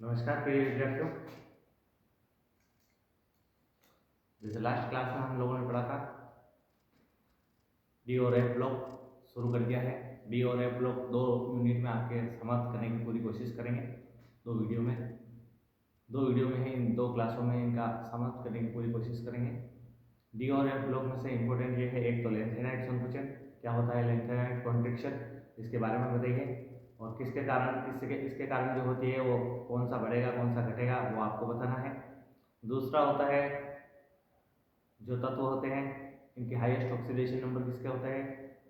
नमस्कार प्रिय विद्यार्थियों। जैसे लास्ट क्लास में हम लोगों ने पढ़ा था डी और एफ ब्लॉक शुरू कर दिया है। डी और एफ ब्लॉक 2 यूनिट में आपके समाप्त करने की पूरी कोशिश करेंगे। दो वीडियो में है, इन 2 क्लासों में इनका समाप्त करने की पूरी कोशिश करेंगे। डी और एफ ब्लॉक में से इम्पोर्टेंट ये है, एक तो लेंथेनाइट संकुचन, क्या होता है लेंथेनाइट कॉन्ट्रिक्शन, इसके बारे में बताइए, और किसके कारण इसके कारण जो होती है वो कौन सा बढ़ेगा कौन सा घटेगा वो आपको बताना है। दूसरा होता है जो तत्व होते हैं इनके हाईएस्ट ऑक्सीडेशन नंबर किसके होते हैं,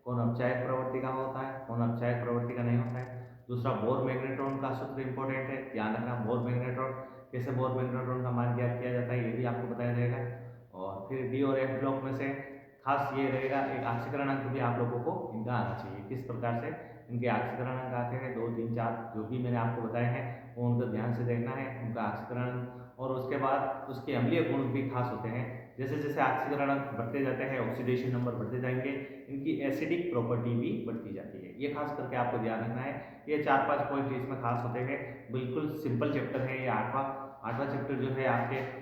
कौन अपचायक प्रवृत्ति का होता है, कौन अपचायक प्रवृत्ति का नहीं होता है। दूसरा बोर मैग्नेट्रॉन का सूत्र इंपॉर्टेंट है, ध्यान रखना। बोर मैग्नेट्रॉन, कैसे बोर मैग्नेट्रॉन का मान ज्ञात किया जाता है ये भी आपको बताया जाएगा। और फिर डी और एफ ब्लॉक में से खास ये रहेगा, एक आक्सीकरण अंक भी आप लोगों को इनका आना चाहिए, किस प्रकार से इनके आक्सीकरण अंक आते हैं। 2, 3, 4 जो भी मैंने आपको बताए हैं वो उनको ध्यान से देखना है, उनका आक्सीकरण। और उसके बाद उसके अम्लीय गुण भी खास होते हैं। जैसे जैसे ऑक्सीकरण अंक बढ़ते जाते हैं, ऑक्सीडेशन नंबर बढ़ते जाएंगे, इनकी एसिडिक प्रॉपर्टी भी बढ़ती जाती है। ये खास करके आपको ध्यान रखना है। ये 4-5 पॉइंट इसमें खास होते हैं। बिल्कुल सिंपल चैप्टर है ये। आठवां चैप्टर जो है आपके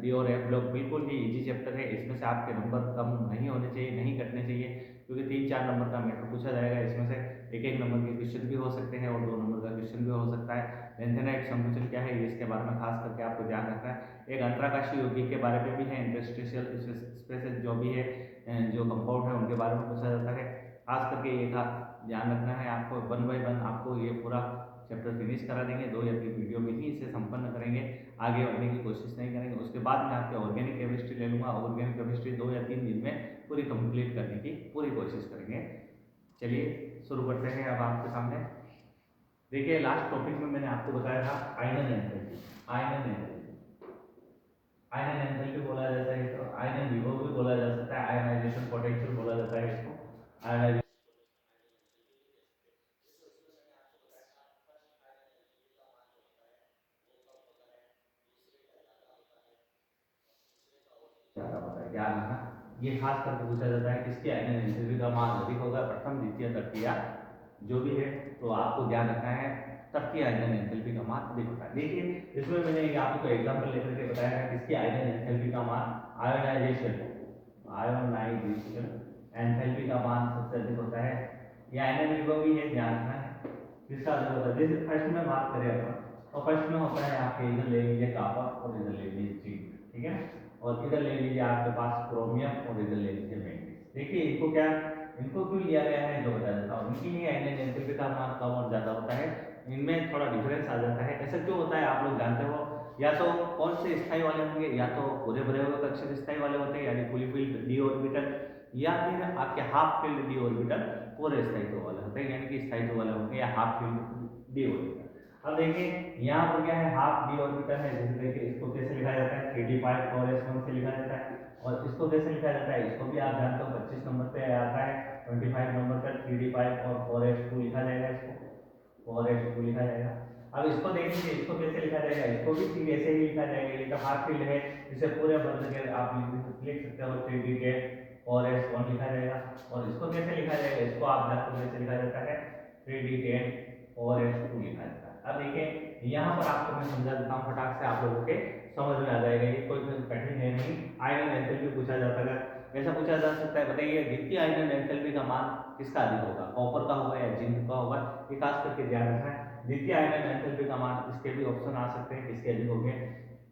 डी और एफ ब्लॉक बिल्कुल ही इजी चैप्टर है। इसमें से आपके नंबर कम नहीं होने चाहिए, नहीं कटने चाहिए, क्योंकि 3-4 नंबर का मैटर पूछा जाएगा। इसमें से एक नंबर के क्वेश्चन भी हो सकते हैं और 2 नंबर का क्वेश्चन भी हो सकता है। लेंथेनाइट संकुचन क्या है, इसके बारे में खास करके आपको ध्यान रखना है। एक अंतराकाशीय यौगिक के बारे में भी है, इंटरस्टिशियल स्पेसेस जो भी है, जो कंपाउंड है उनके बारे में पूछा जाता है। खास करके ये का ध्यान रखना है आपको। 1 बाय 1 आपको ये पूरा चैप्टर फिनिश करा देंगे। 2 या 3 वीडियो में ही इसे संपन्न करेंगे, आगे बढ़ने की कोशिश नहीं करेंगे। उसके बाद मैं आपके ऑर्गेनिक केमिस्ट्री ले लूँगा। ऑर्गेनिक केमिस्ट्री 2 या 3 दिन में पूरी कंप्लीट करने की पूरी कोशिश करेंगे। चलिए शुरू करते हैं। अब आपके सामने देखिए, लास्ट टॉपिक में मैंने आपको बताया था आयनन एंथैल्पी। आयनन एंथैल्पी बोला जाता है, तो आयनन विभव भी बोला जा सकता है, आयनाइजेशन पोटेंशियल बोला जाता है इसको। आयनाइजेशन ज़्यादा होता है, ध्यान रखना। ये खास करके पूछा जाता है किसकी आयनन एंथैल्पी का मान अधिक होगा, प्रथम द्वितीय तृतीय जो भी है, तो आपको ध्यान रखना है तृतीय आयनन एंथैल्पी का मान अधिक होता है। देखिए इसमें मैंने आपको एग्जांपल लेकर के बताया है किसकी आयनन एंथैल्पी का मान, आयोनाइजेशन एंथैल्पी का मान सबसे अधिक होता है। ये आयनन विभव भी है, ध्यान रखना है किसका अधिक होता है। जैसे फर्स्ट में बात करें अपन, तो फर्स्ट में होता है आपके, इधर ले लीजिए कॉपर और इधर ले लीजिए जिंक, ठीक है, और इधर ले लीजिए आपके पास क्रोमियम और इधर ले लीजिए मैग्नीज। देखिए इनको क्यों लिया गया है जो बता देता हूँ। इनकी ही आयनन एंथैल्पी का मान कम और ज्यादा होता है, इनमें थोड़ा डिफरेंस आ जाता है। ऐसा क्यों होता है आप लोग जानते हो, या तो कौन से स्थायी वाले होंगे, या तो पूरे भरे हुए कक्षक स्थायी वाले होते हैं यानी फुली फिल्ड डी ऑर्बिटल, या फिर आपके हाफ फिल्ड डी ऑर्बिटल पूरे स्थायित्व वाले होते हैं, यानी कि स्थायित्व वाले होंगे, या हाफ फिल्ड डी ऑर्बिटल। अब देखिए यहाँ पर क्या है, हाफ डी ऑर्बिटल है। जैसे देखिए इसको कैसे लिखा जाता है, 3d5 4s1 से लिखा जाता है। और इसको कैसे लिखा जाता है, इसको भी आप जानते हो 25 नंबर पे आता है, 25 नंबर पर 3d5 और 4s2 लिखा जाएगा, इसको 4s2 लिखा जाएगा। अब इसको देखिए इसको कैसे लिखा जाएगा, इसको भी ठीक ऐसे ही लिखा जाएगा। ये तो हाफ फील्ड है, इसे पूरे बदल के आप लिख सकते हो 3d10 4s1 लिखा जाएगा। और इसको कैसे लिखा जाएगा, इसको आप जानते हो कैसे लिखा जाता है, 3d10 4s2 लिखा जाता है। अब देखिए यहाँ पर आपको मैं समझा देता हूँ, फटाक से आप लोगों के समझ में आ जाएगा, ये कोई कठिन है नहीं। आयनन एंथैल्पी पूछा जाता है, ऐसा पूछा जा सकता है, बताइए द्वितीय आयनन एंथैल्पी का मान किसका अधिक होगा, कॉपर का होगा या जिंक का होगा, ये खास करके ध्यान रखना है। द्वितीय आयनन एंथैल्पी का मान, इसके भी ऑप्शन आ सकते हैं किसके अधिक होंगे।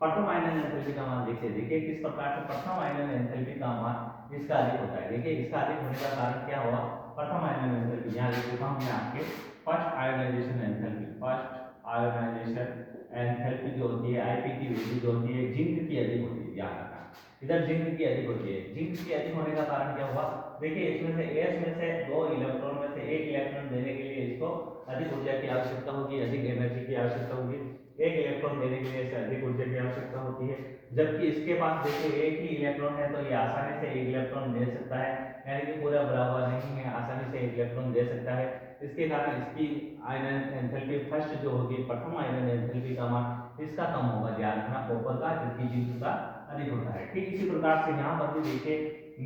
प्रथम आयनन एंथैल्पी का मान देखिए किस प्रकार से प्रथम आयनन एंथैल्पी का मान इसका अधिक होता है। देखिए इसका अधिक होने का कारण क्या हुआ, प्रथम आयनन एंथैल्पी, यहाँ लिख देता हूँ मैं आपके, first ionization enthalpy, first ionization enthalpy जो होती है, आईपी की वैल्यू जो होती है जिंक की अधिक होती है, ध्यान रखना। इधर जिंक की अधिक होती है, जिंक की अधिक होने का कारण क्या हुआ, देखिए इसमें से एस में से 2 इलेक्ट्रॉन में से 1 इलेक्ट्रॉन देने के लिए इसको अधिक ऊर्जा की आवश्यकता होगी, अधिक एनर्जी की आवश्यकता होगी। 1 इलेक्ट्रॉन देने के लिए इसे अधिक ऊर्जा की आवश्यकता होती है, जबकि इसके पास देखिए एक ही इलेक्ट्रॉन है, तो ये आसानी से 1 इलेक्ट्रॉन दे सकता है, यानी कि पूरा भरा हुआ नहीं है, आसानी से 1 इलेक्ट्रॉन दे सकता है। इसके कारण इसकी आयनन एंथैल्पी फर्स्ट जो होगी, प्रथम आयनन एंथैल्पी का मान इसका कम होगा, ध्यान रखना, कॉपर का, जबकि जिंक का अधिक होता है। ठीक इसी प्रकार से यहाँ पर भी देखिए,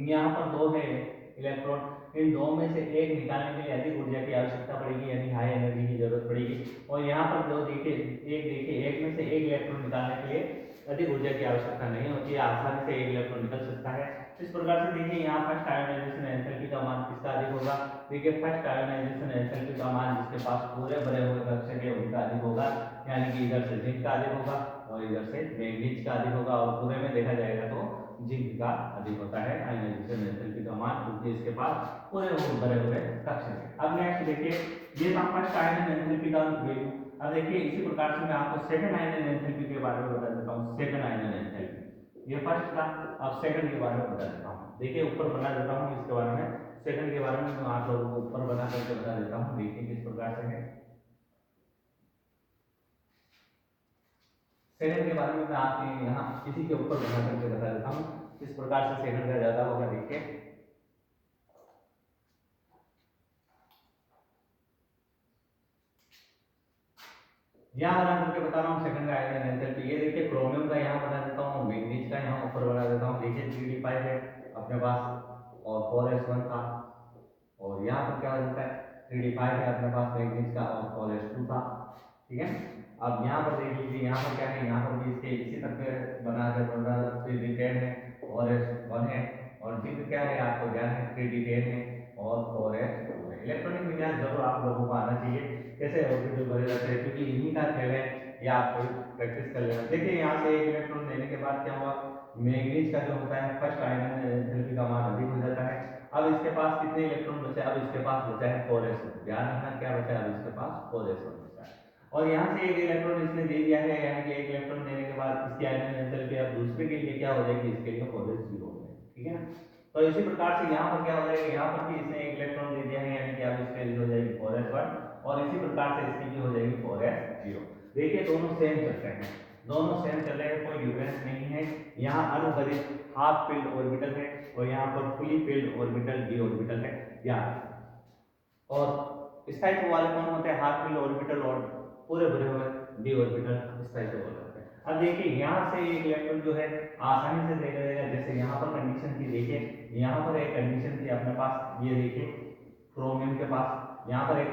यहाँ पर 2 है इलेक्ट्रॉन, इन 2 में से एक निकालने के लिए अधिक ऊर्जा की आवश्यकता पड़ेगी, यानी हाई एनर्जी की जरूरत पड़ेगी। और यहाँ पर जो देखिए एक में से एक इलेक्ट्रॉन निकालने के लिए अधिक ऊर्जा की आवश्यकता नहीं होती है, आसानी से एक इलेक्ट्रॉन निकल सकता है। इस प्रकार से देखिए यहाँ फर्स्ट आयोनाइजेशन एंथैल्पी का मान किसका अधिक होगा। देखिए फर्स्ट आयोनाइजेशन एंथैल्पी का मान जिसके पास पूरे भरे हुए कक्षक है उनका अधिक होगा, यानी कि इधर से जिंक का अधिक होगा और इधर से मैंगनीज का अधिक होगा। और पूरे में देखा जाएगा तो जिंक का अधिक होता है आयोनाइजेशन एंथैल्पी का मान, क्योंकि इसके पास पूरे भरे हुए कक्षक है। अब नेक्स्ट देखिए ये था फर्स्ट आयन एंथैल्पी का वैल्यू। अब देखिए इसी प्रकार से मैं आपको सेकंड आयन एंथैल्पी के बारे में बता देता हूँ। सेकंड आयन एंथैल्पी ये फर्स्ट था, अब सेकंड के बारे में बता देता हूँ। देखिए ऊपर बना देता हूँ इसके बारे में, सेकंड के बारे में मैं आप लोगों को ऊपर बना करके बता देता हूँ। देखिए किस प्रकार से है सेकंड के बारे में, मैं आपके यहाँ इसी के ऊपर बना करके बता देता हूँ किस प्रकार से सेकंड का ज्यादा होगा। देखिए यहाँ बना करके बता रहा हूँ सेकंड का आयन एंथैल्पी। ये देखिए क्रोमियम का यहाँ बना देता हूँ, मैंगनीज का यहाँ ऊपर बना देता हूँ। देखिए 3d5 है अपने पास और 4s1 था, और यहाँ पर क्या हो जाता है 3d5 है अपने पास मैंगनीज का और 4s2 था। ठीक है, अब यहाँ पर देख लीजिए यहाँ पर क्या है, यहाँ पर भी इसके इसी तरह बना कर 3d10 है, 4s1 है, और जिंक क्या है आपको ध्यान है 3d10 है और 4s2 है। इलेक्ट्रॉनिक विज्ञान जरूर आप लोगों को आना चाहिए कैसे ऑर्बिटल भरे रहते हैं, क्योंकि इन्हीं का खेल है, या आपको प्रैक्टिस कर लेना। देखिए यहाँ से एक इलेक्ट्रॉन देने के बाद क्या हुआ, मैंगनीज का जो होता है फर्स्ट आयन एंथैल्पी का मान अधिक हो जाता है। अब इसके पास कितने इलेक्ट्रॉन बचे, अब इसके पास बचा है 4s1। ध्यान रखना क्या बचा है, अब इसके पास 4s1 बचा है। और यहाँ से एक इलेक्ट्रॉन इसने दे दिया है, यानी कि एक इलेक्ट्रॉन देने के बाद इसकी आयन एंथैल्पी अब दूसरे के लिए क्या हो जाएगी, इसके लिए 4s0 हो जाएगी। ठीक है ना, तो इसी प्रकार से यहाँ पर क्या हो जाएगा, यहाँ पर भी इसने एक इलेक्ट्रॉन दे दिया है, यानी कि अब इसके लिए हो जाएगी 4s1, और इसी प्रकार से इसकी भी हो जाएगी 4s0। देखिए दोनों सेम चल रहे हैं, दोनों सेम चल रहे हैं, कोई डिफरेंस नहीं है। यहाँ अनभरित हाफ फील्ड ऑर्बिटल है और यहाँ पर fully filled orbital D orbital है। यहाँ और स्थायित्व वाले कौन होते हैं, हाफ फील्ड ऑर्बिटल और पूरे भरे हुए डी ऑर्बिटल स्थायित्व वाले होते हैं। अब देखिए यहाँ से एक इलेक्ट्रॉन जो है आसानी से देखा जाएगा, जैसे यहाँ पर कंडीशन थी, देखिए यहाँ पर एक कंडीशन थी अपने पास, ये देखिए क्रोमियम के पास यहाँ पर एक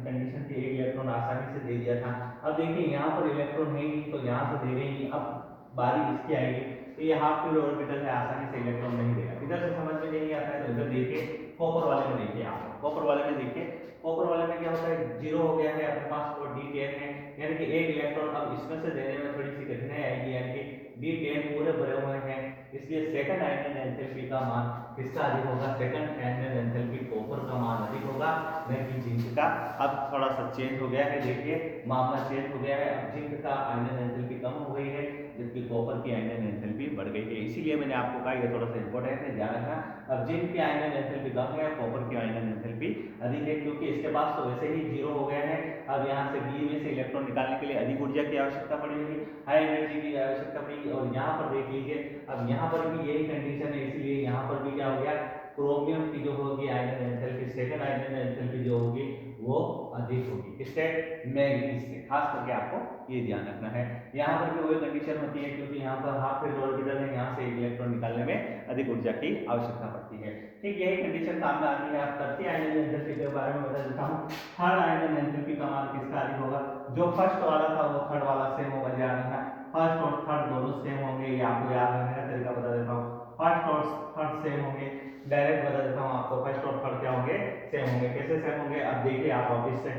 कंडीशन थी, एक इलेक्ट्रॉन आसानी से दे दिया था। अब देखिए यहाँ पर इलेक्ट्रॉन है ही, तो यहाँ से दे देंगे, अब बारी इसकी आएगी, तो ये हाफ फील्ड ऑर्बिटल है, आसानी से इलेक्ट्रॉन नहीं देगा। इधर से समझ में नहीं आता है तो इधर देखिए कॉपर वाले में देखिए, आप कॉपर वाले में देखिए, कॉपर वाले में क्या होता है 0 हो गया है अपने पास और d10 है, यानी कि एक इलेक्ट्रॉन अब इसमें से देने में थोड़ी सी कठिनाई आएगी, यानी कि d10 पूरे भरे हुए हैं, इसलिए सेकंड आयन एंथैल्पी का मान किसका अधिक होगा, सेकंड आयन एंथैल्पी कॉपर का मान अधिक होगा, न कि जिंक का। अब थोड़ा सा चेंज हो गया है, देखिए मामला चेंज हो गया है, अब जिंक का आयन एंथैल्पी कम हो गई है, जबकि कॉपर की आयन एंथैल्पी बढ़ गई है। इसीलिए मैंने आपको कहा ये थोड़ा सा इंपॉर्टेंट है, ध्यान रखना। अब जिंक की आयन एंथैल्पी कम है, कॉपर की आयन एंथैल्पी अधिक है, क्योंकि इसके पास तो वैसे ही 0 हो गया है। अब यहाँ से बी में से इलेक्ट्रॉन निकालने के लिए अधिक ऊर्जा की आवश्यकता पड़ेगी, हाई एनर्जी की आवश्यकता पड़ेगी। और यहाँ पर देख लीजिए, अब यहाँ पर भी यही कंडीशन है, इसलिए यहाँ पर भी क्या हो गया, क्रोमियम की जो होगी ion enthalpy, second ion enthalpy जो होगी वो अधिक होगी, किससे, मैंगनीज से। खास करके आपको ये ध्यान रखना है, यहाँ पर भी वही कंडीशन होती है, क्योंकि यहाँ पर हाफ फील्ड ऑर्बिटल है, यहाँ से एक इलेक्ट्रॉन निकालने में अधिक ऊर्जा की आवश्यकता पड़ती है। ठीक यही कंडीशन काम में आती है। आप करती आयन एंथैल्पी के बारे में बता देता हूँ। थर्ड आयन एंथैल्पी का मान किसका अधिक होगा, जो फर्स्ट वाला था वो थर्ड वाला सेम होगा, ध्यान रखना फर्स्ट और थर्ड दोनों सेम होंगे, ये आपको याद रखने का तरीका बता देता हूँ। फर्स्ट और थर्ड सेम होंगे, डायरेक्ट बता देता हूँ आपको, फर्स्ट और थर्ड क्या होंगे, सेम होंगे। कैसे सेम होंगे, अब देखिए आप वापिस से,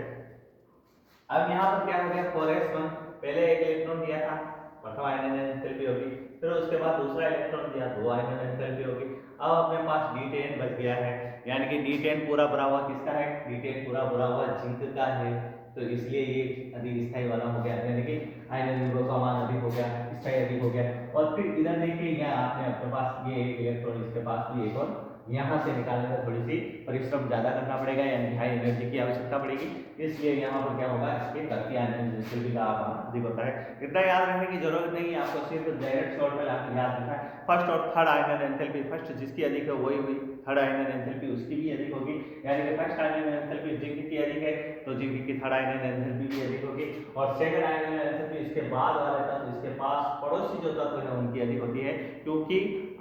अब यहाँ पर क्या हो गया 4s1, पहले एक इलेक्ट्रॉन दिया था, प्रथम आयन एंथैल्पी होगी, फिर उसके बाद दूसरा इलेक्ट्रॉन दिया, 2 आयन एंथैल्पी होगी। अब अपने पास d10 बच गया है, यानी कि d10 पूरा भरा हुआ किसका है, d10 पूरा भरा हुआ जिंक का है, तो इसलिए ये अधिक स्थायी वाला हो गया, यानी कि आयन विभव का मान अधिक हो गया, स्थायी अधिक हो गया। और फिर इधर देखिए यहाँ आपने अपने पास ये एक इलेक्ट्रॉन, इसके पास भी एक और, यहाँ से निकालने में थोड़ी सी परिश्रम ज्यादा करना पड़ेगा, यानी हाई एनर्जी की आवश्यकता पड़ेगी, इसलिए यहाँ पर क्या होगा, इसके गति आयन एंथैल्पी का अधिक होता है। इतना याद रखने की जरूरत नहीं है, आपको सिर्फ डायरेक्ट शॉर्ट में आपको याद रखना है, फर्स्ट और थर्ड आयन एंथैल्पी, फर्स्ट जिसकी अधिक है वही हुई, थर्ड आयन एंथैल्पी उसकी भी अधिक होगी, यानी कि फर्स्ट आयन एंथैल्पी जिंक की अधिक है तो जिंक की थर्ड आयन एंथैल्पी भी अधिक होगी, और सेकंड आयन एंथैल्पी इसके बाद वाले तत्व, इसके पास पड़ोसी जो तत्व है उनकी अधिक होती है, क्योंकि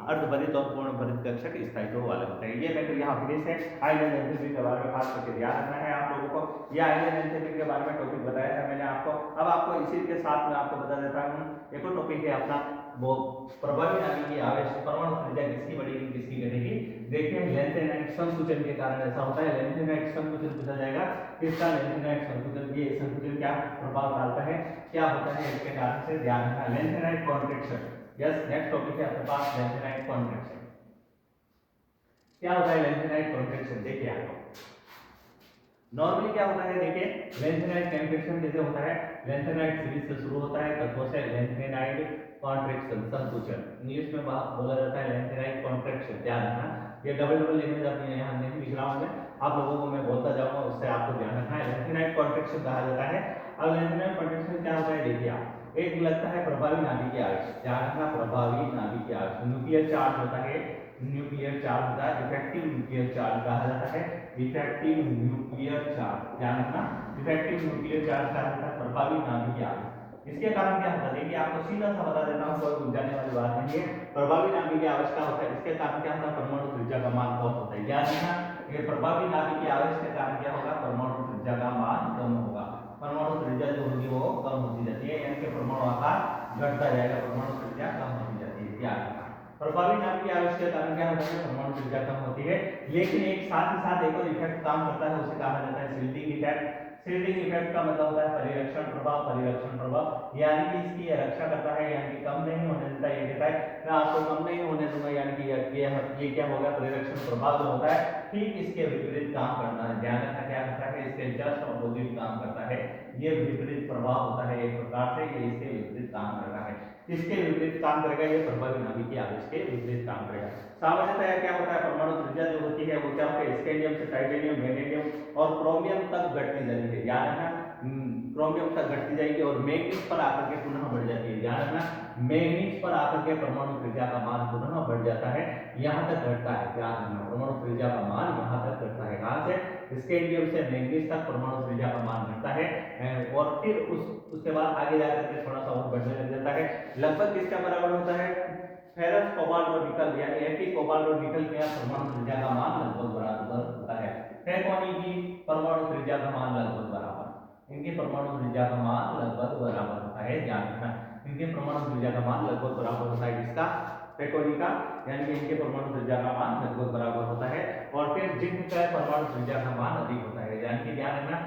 अर्धपरित और पूर्ण परित कक्षक स्थायित्व वाले होते हैं। ये मेथड यहाँ फिनिश है। आइलैंड एंथैल्पी के बारे में खास करके ध्यान रखना है आप लोगों को। ये आइलैंड एंथैल्पी के बारे में टॉपिक बताया था मैंने आपको। अब आपको इसी के साथ में आपको बता देता हूँ एक और टॉपिक है अपना, वो प्रभावी नाभिक की आवेश परमाणु त्रिज्या किसकी बढ़ेगी किसकी घटेगी। देखिए लेंथेनाइट संकुचन के कारण ऐसा होता है। लेंथेनाइट संकुचन पूछा जाएगा, किसका लेंथेनाइट संकुचन, ये संकुचन क्या प्रभाव डालता है, क्या होता है इसके कारण से ध्यान रखना। Lanthanide contraction, yes next topic है अपने पास लेंथेनाइट कॉन्ट्रैक्शन। क्या होता है लेंथेनाइट कॉन्ट्रैक्शन, देखिए आपको नॉर्मली क्या होता है, देखिए लेंथेनाइट कॉन्ट्रैक्शन जैसे होता है, लेंथेनाइट सीरीज से शुरू होता है तत्वों से लेंथेनाइट कॉन्ट्रैक्शन संकुचन, इंग्लिश में बोला जाता है लेंथेनाइट कॉन्ट्रैक्शन। ध्यान रखना ये डबल डबल लिखने जाती है, यहाँ नहीं लिख रहा हूं आप लोगों को मैं बोलता जाऊंगा, उससे आपको ध्यान रखना है। लेंथेनाइट कॉन्ट्रैक्शन कहा जाता है। अब लेंथेनाइट कॉन्ट्रैक्शन क्या होता है, देखिए आप एक लगता है प्रभावी नाभिकीय आवेश, ध्यान रखना प्रभावी नाभिकीय आवेश, न्यूक्लियर चार्ज होता है, न्यूक्लियर चार्ज होता है, इफेक्टिव न्यूक्लियर चार्ज कहा जाता है, इफेक्टिव न्यूक्लियर चार्ज, ध्यान रखना इफेक्टिव न्यूक्लियर चार्ज कहा जाता है प्रभावी नाभिकीय आवेश। इसके कारण क्या होता है, देखिए आपको सीधा सा बता देता हूं, कोई उलझाने वाली बात नहीं है। प्रभावी नाभिकीय आवेश क्या होता है, इसके कारण क्या होता है, परमाणु त्रिज्या का मान कम होता है। ध्यान रखना ये प्रभावी नाभिकीय आवेश के कारण क्या होगा, परमाणु त्रिज्या का मान कम होगा, परमाणु त्रिज्या जो होगी वो कम होती जाती है, यानी कि परमाणु आकार घटता जाएगा, परमाणु त्रिज्या कम होती जाती है। ध्यान रखना प्रभावी नाभिकीय आवेश के कारण क्या होता है, परमाणु त्रिज्या कम होती है। लेकिन एक साथ ही साथ एक और इफेक्ट काम करता है, उसे कहा जाता है शिल्डिंग इफेक्ट। शिल्डिंग इफेक्ट का मतलब होता है परिरक्षण प्रभाव, परिरक्षण प्रभाव यानी कि इसकी रक्षा करता है, यानी कि कम नहीं होने देता। ये कहता है मैं आपको कम नहीं होने दूंगा, यानी कि ये क्या होगा, परिरक्षण प्रभाव जो होता है ठीक इसके विपरीत काम करना है। ध्यान रखना क्या करता है, इसके जस्ट अपोजिट काम करता है। ये विपरीत प्रभाव होता है एक प्रकार से, ये इसके विपरीत काम कर रहा है। इसके विपरीत काम करेगा, ये प्रभावी नाभिकीय आवेश के विपरीत काम करेगा। सामान्यतः क्या होता है, परमाणु त्रिज्या जो होती है वो क्या होता है, स्कैंडियम से टाइटेनियम, वैनेडियम और क्रोमियम तक घटती जाती है। ध्यान रखना क्रोमियम तक घटती जाएगी और मैग्नीज पर आकर के पुनः बढ़ जाती है। ध्यान रखना मैग्नीज पर आकर के परमाणु त्रिज्या का मान पुनः बढ़ जाता है, यहाँ तक घटता है। ध्यान रखना परमाणु त्रिज्या का मान यहाँ तक घटता है, कहां से, स्कैंडियम से मैग्नीज तक परमाणु त्रिज्या का मान घटता है और फिर उसके बाद आगे जाकर के थोड़ा सा और बढ़ने लग जाता है। लगभग किसका बराबर होता है, फेरस कोबाल्ट और निकल यानी Fe कोबाल्ट और निकल के परमाणु त्रिज्या का मान लगभग बराबर होता है। फेकोनी की परमाणु त्रिज्या का मान लगभग बराबर, इनके परमाणु त्रिज्या का मान लगभग बराबर होता है। ध्यान रखना इनके परमाणु त्रिज्या का मान लगभग बराबर होता है, किसका, फेकोनी का, यानी कि इनके परमाणु त्रिज्या का मान लगभग बराबर होता है। और फिर जिंक का परमाणु त्रिज्या का मान अधिक होता है, यानी कि ध्यान रखना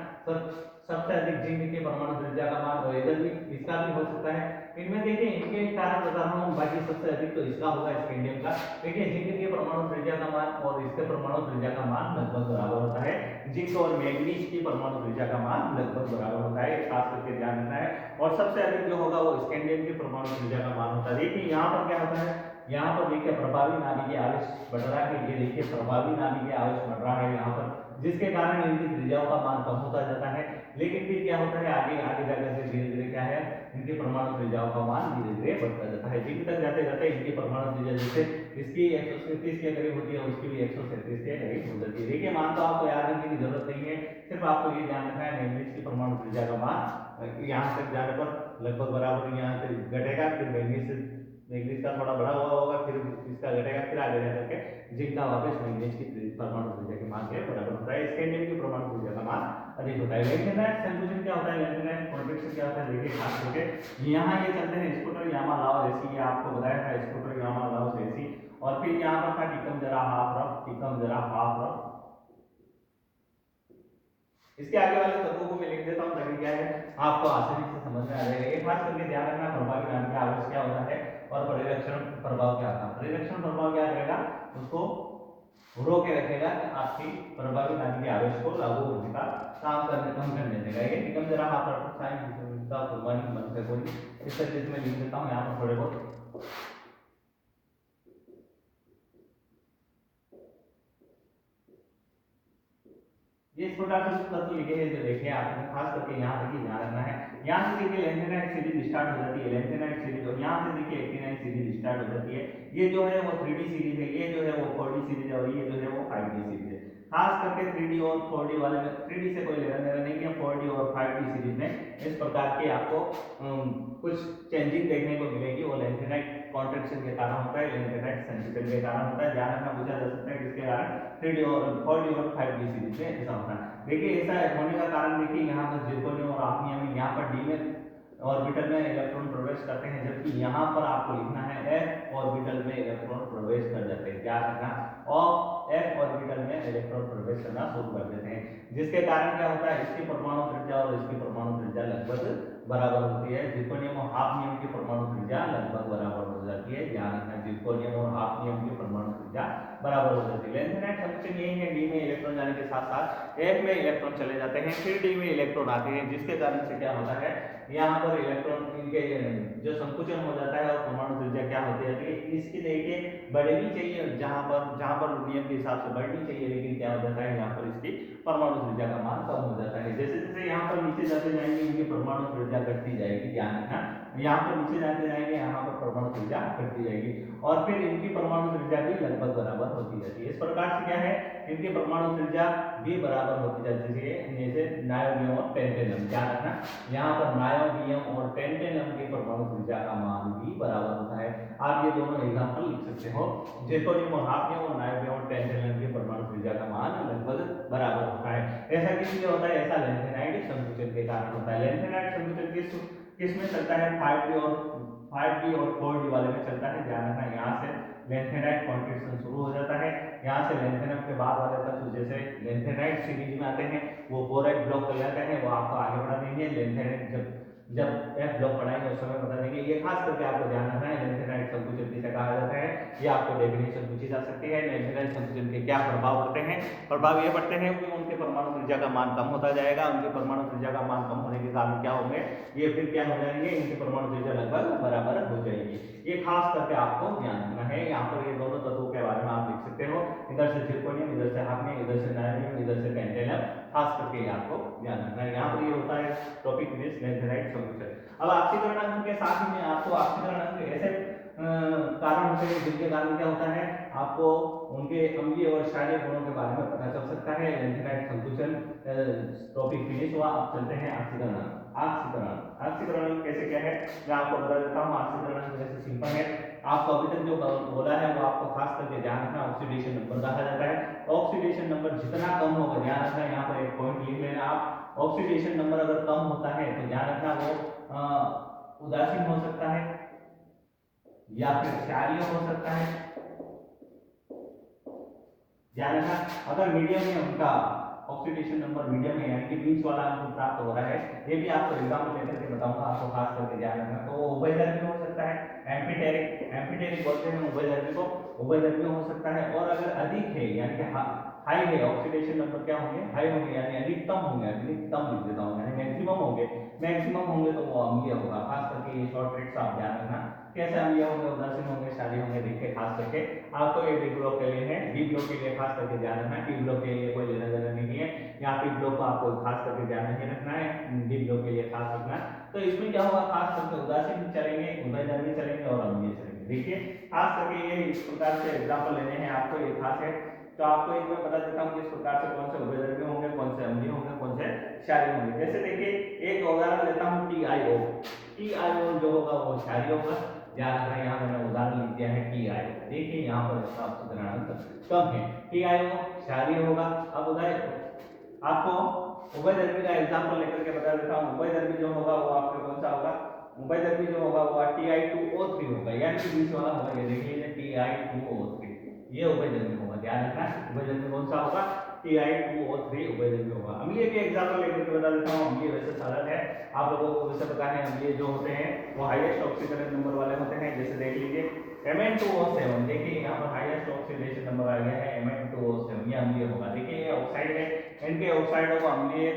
सबसे अधिक जिंक के परमाणु त्रिज्या का मान और इधर भी इसका भी हो सकता है। इनमें देखिए इनके कारण बता रहा हूँ, बाकी सबसे अधिक तो इसका होगा, स्कैंडियम का। देखिए जिंक के परमाणु त्रिज्या का मान और इसके परमाणु त्रिज्या का मान लगभग बराबर होता है। जिंक और मैग्नीज की परमाणु त्रिज्या का मान लगभग बराबर होता है, खास करके ध्यान रखना है। और सबसे अधिक जो होगा वो स्कैंडियम की परमाणु त्रिज्या का मान होता है। देखिए यहाँ पर क्या होता है, यहाँ पर देखिए प्रभावी नाभिकीय आवेश बढ़ रहा है, ये देखिए प्रभावी नाभिकीय आवेश बढ़ रहा है यहाँ पर, जिसके कारण इनकी त्रिज्याओं का मान कम होता जाता है। लेकिन फिर क्या होता है, आगे आगे जाकर के धीरे धीरे क्या है, इनकी परमाणु त्रिज्याओं का मान धीरे धीरे बढ़ता जाता है। जिंक तक जाते जाते इनकी परमाणु त्रिज्या जैसे इसकी 137 के करीब होती है, उसकी भी 137 के करीब हो जाती है। देखिए मान तो आपको याद रखने की जरूरत नहीं है, सिर्फ आपको ये ध्यान रखना है मैग्नीज की परमाणु त्रिज्या का मान यहाँ तक जाने पर लगभग बराबर यहाँ से घटेगा, फिर मैग्नीज का थोड़ा बड़ा हुआ होगा, फिर इसका घटेगा, फिर आगे जाकर के जिंक का वापस मैग्नीज की परमाणु त्रिज्या के मान के बराबर होता है। स्कैंडियम की परमाणु त्रिज्या का मान अधिक होता है। लेंथेनाइट संकुचन क्या होता है, लेंथेनाइट कॉन्ट्रैक्शन क्या होता है, देखिए खास करके यहाँ ये चलते हैं स्कूटर यामा लाओ ऐसी, ये आपको बताया था स्कूटर यामा लाओ ऐसी, और फिर यहाँ पर था टिकम जरा हाफ रफ, टिकम जरा हाफ रफ। इसके आगे वाले तत्वों को मैं लिख देता हूं ताकि क्या है आपको आसानी से समझ में आ जाएगा। ये खास करके ध्यान रखना प्रभावी नाभिकीय आवेश क्या होता है और परिरक्षण प्रभाव क्या होता है। परिरक्षण प्रभाव क्या करेगा, उसको रोक के रखेगा कि आपकी प्रभावी नाभिकीय आवेश को लागू होने का काम करने कम करने देगा। ये निकम जरा आप साइन का कुर्बानी बन से कोई इस तरीके से मैं लिख देता हूं यहाँ पर थोड़े बहुत। ये छोटा सा तत्व लिखे हैं जो देखिए आपने खास करके यहाँ तक ही ध्यान रखना है। यहाँ से देखिए लेंथेनाइट सीरीज स्टार्ट हो जाती है, लेंथेनाइट सीरीज, और यहाँ से देखिए एक्टिनाइट सीरीज स्टार्ट हो जाती है। ये जो है वो 3D सीरीज है, ये जो है वो 4D सीरीज है, और ये जो है वो 5D सीरीज है। खास करके 3D और 4D वाले में 3D से कोई लेना देना नहीं है, 4D और 5D सीरीज में इस प्रकार की आपको कुछ चेंजिंग देखने को मिलेगी। वो लेंथेनाइट कॉन्ट्रैक्शन के कारण होता है, लैंथेनाइट संकुचन के कारण होता है। ध्यान रखना, पूछा जा सकता है किसके कारण, 3D और 4D और 5D सीरीज में ऐसा होता है। देखिए ऐसा होने का कारण देखिए यहाँ पर जिरकोनियम और आफ्नियम, यहाँ पर डी में ऑर्बिटल में इलेक्ट्रॉन प्रवेश करते हैं, जबकि यहाँ पर आपको लिखना है एफ ऑर्बिटल में इलेक्ट्रॉन प्रवेश कर जाते हैं। क्या रखना, और एफ ऑर्बिटल में इलेक्ट्रॉन प्रवेश करना शुरू कर देते हैं, जिसके कारण क्या होता है, इसकी परमाणु त्रिज्या और इसकी परमाणु त्रिज्या लगभग बराबर होती है। जिरकोनियम और हाफनियम की परमाणु त्रिज्या लगभग बराबर हो जाती है। ध्यान रखना, जिरकोनियम और हाफनियम की परमाणु त्रिज्या बराबर हो जाती है। लैंथेनाइट संकुचन यही है, डी में इलेक्ट्रॉन जाने के साथ साथ एफ में इलेक्ट्रॉन चले जाते हैं, फिर डी में इलेक्ट्रॉन आते हैं, जिसके कारण से क्या होता है, यहाँ पर इलेक्ट्रॉन इनके जो संकुचन हो जाता है और परमाणु त्रिज्या क्या होती है, इसकी देखिए बढ़नी चाहिए, जहां पर नियम के हिसाब से बढ़नी चाहिए, लेकिन क्या हो जाता है, यहाँ पर इसकी परमाणु त्रिज्या का मान कम हो जाता है। जैसे जैसे यहाँ पर नीचे जाते जाएंगे इनकी परमाणु त्रिज्या घटती जाएगी। ध्यान रखना, यहाँ पर नीचे जाते जाएंगे, यहाँ पर परमाणु त्रिज्या घटती जाएगी और फिर इनकी परमाणु त्रिज्या भी लगभग बराबर होती जाती है। इस प्रकार से क्या है, इनकी परमाणु त्रिज्या भी बराबर होती जाती है, जैसे नायोबियम और टेंटेनम। ध्यान रखना, यहाँ पर नायोबियम और टेंटेनम की परमाणु त्रिज्या का मान भी बराबर होता है। आप ये दोनों एग्जांपल लिख सकते हो, जिरकोनियम और हाफनियम और नायोबियम और टेंटेनम की परमाणु त्रिज्या का मान लगभग बराबर होता है। ऐसा किस लिए होता है, ऐसा लैंथेनाइट संकुचन के कारण होता है। लैंथेनाइट संकुचन किस में चलता है, 5D और 4D वाले में चलता है। ध्यान रखना, यहाँ से लैंथेनाइट कॉन्ट्रैक्शन शुरू हो जाता है, यहाँ से लैंथेनम के बाद वाले तत्व जैसे लैंथेनाइट सीरीज में आते हैं, वो 4F ब्लॉक कहलाते हैं, वो आपको आगे बढ़ा देंगे। लैंथेनाइट जब F ब्लॉक पढ़ाएंगे उस समय बता देंगे। ये खास करके आपको ध्यान रखना है, लैंथेनाइट संकुचन किसे कहा जाता है, ये आपको डेफिनेशन पूछी जा सकती है। लैंथेनाइट संकुचन के क्या प्रभाव होते हैं, प्रभाव ये पड़ते हैं कि उनके परमाणु त्रिज्या का मान कम होता जाएगा, उनके परमाणु त्रिज्या का मान कम होने के कारण क्या होंगे, ये फिर क्या हो जाएंगे, इनकी परमाणु त्रिज्या लगभग बराबर हो जाएगी। ये खास करके आपको ध्यान रखना है। यहाँ पर ये दोनों तत्वों के बारे में आप लिख सकते हो, इधर से जिरकोनियम, इधर से हाफनियम, इधर से नायोबियम, इधर से टेंटेनम, खास करके आपको ध्यान रखना है। यहाँ पर ये होता है टॉपिक विद लैंथेनाइट संकुचन। अब ऑक्सीकरण अंग के साथ ही में आपको ऑक्सीकरण अंग ऐसे कारण होते हैं जिनके कारण क्या होता है, आपको उनके अम्लीय और क्षारीय गुणों के बारे में पता चल सकता है। लैंथेनाइट संकुचन टॉपिक फिनिश हुआ। अब चलते हैं ऑक्सीकरण अंग। ऑक्सीकरण कैसे क्या है, मैं आपको बता देता हूँ। ऑक्सीकरण जैसे सिंपल है, आपको अभी तक जो बोला है वो आपको खास करके ध्यान रखना, ऑक्सीडेशन नंबर कहा जाता है। ऑक्सीडेशन नंबर जितना कम होगा, ध्यान रखना, यहाँ पर एक पॉइंट लिख लेना आप, ऑक्सीडेशन नंबर अगर कम होता है तो ध्यान रखना वो उदासीन हो सकता है या फिर क्षारीय हो सकता है। ध्यान रखना, अगर मीडियम में उनका ऑक्सीडेशन नंबर मीडियम है, यानी कि बीच वाला हमको प्राप्त हो रहा है, ये भी आपको एग्जाम्पल लेकर के बताऊंगा, आपको खास करके ध्यान रखना। तो वो उभयधर्मी हो सकता है, एम्फीटेरिक बोलते हैं उभयधर्मी को, उभयधर्मी हो सकता है। और अगर अधिक है यानी कि हाई है, ऑक्सीडेशन नंबर क्या होंगे, हाई होंगे, यानी अधिकतम होंगे, अधिकतम लिख देता हूँ, यानी मैक्सिमम होंगे तो वो अम्लीय होगा। खास करके ये शॉर्ट ट्रिक्स आप ध्यान रखना, कैसे अम्लीय होंगे, उदासीन होंगे, क्षारीय होंगे, देखिए खास करके आपको ये डी ब्लॉक के लिए है, डी ब्लॉक के लिए खास करके ध्यान रखना, टी ब्लॉक के लिए कोई लेना देना नहीं है, यहाँ पे ब्लॉक को आपको खास करके ध्यान नहीं रखना है, डी ब्लॉक के लिए खास रखना है। तो इसमें क्या होगा, खास करके उदासीन चलेंगे, उभयधर्मी चलेंगे और अम्लीय चलेंगे। देखिए खास करके ये इस प्रकार से एग्जाम्पल लेने हैं आपको, ये खास है। तो आपको इसमें बता देता हूँ कि इस प्रकार से कौन से उभयधर्मी होंगे, कौन से अम्लीय होंगे, कौन से क्षारीय होंगे। जैसे देखिए एक उदाहरण लेता हूँ, TiO जो होगा वो क्षारीय होगा। ध्यान रखना, यहाँ मैंने उदाहरण लिख दिया है TiO। देखिए यहाँ पर इसका ऑक्सीकरण कम है, TiO क्षारीय होगा। अब आपको उभयधर्मी का एग्जांपल लेकर के बता देता हूँ। उभयधर्मी जो होगा वो आपका कौन सा होगा, उभयधर्मी जो होगा वो Ti2O3 होगा, यानी कि बीच वाला होगा, ये देख लीजिए Ti2O3, ये उभयधर्मी होगा। ध्यान रखना, उभयधर्मी कौन सा होगा, Ti2O3 उभयधर्मी होगा। अम्लीय के एग्जांपल लेकर के बता देता हूँ। अम्लीय वैसे सरल है, आप लोगों को वैसे पता है, अम्लीय जो होते हैं वो हाईएस्ट ऑक्सीकरण नंबर वाले होते हैं। जैसे देख लीजिए Mn2O7, देखिए यहाँ पर हाईएस्ट ऑक्सीडेशन नंबर आ गया है Mn2O7, ये अम्लीय होगा। देखिए ये ऑक्साइड है, इनके ऑक्साइडों को अम्लीय,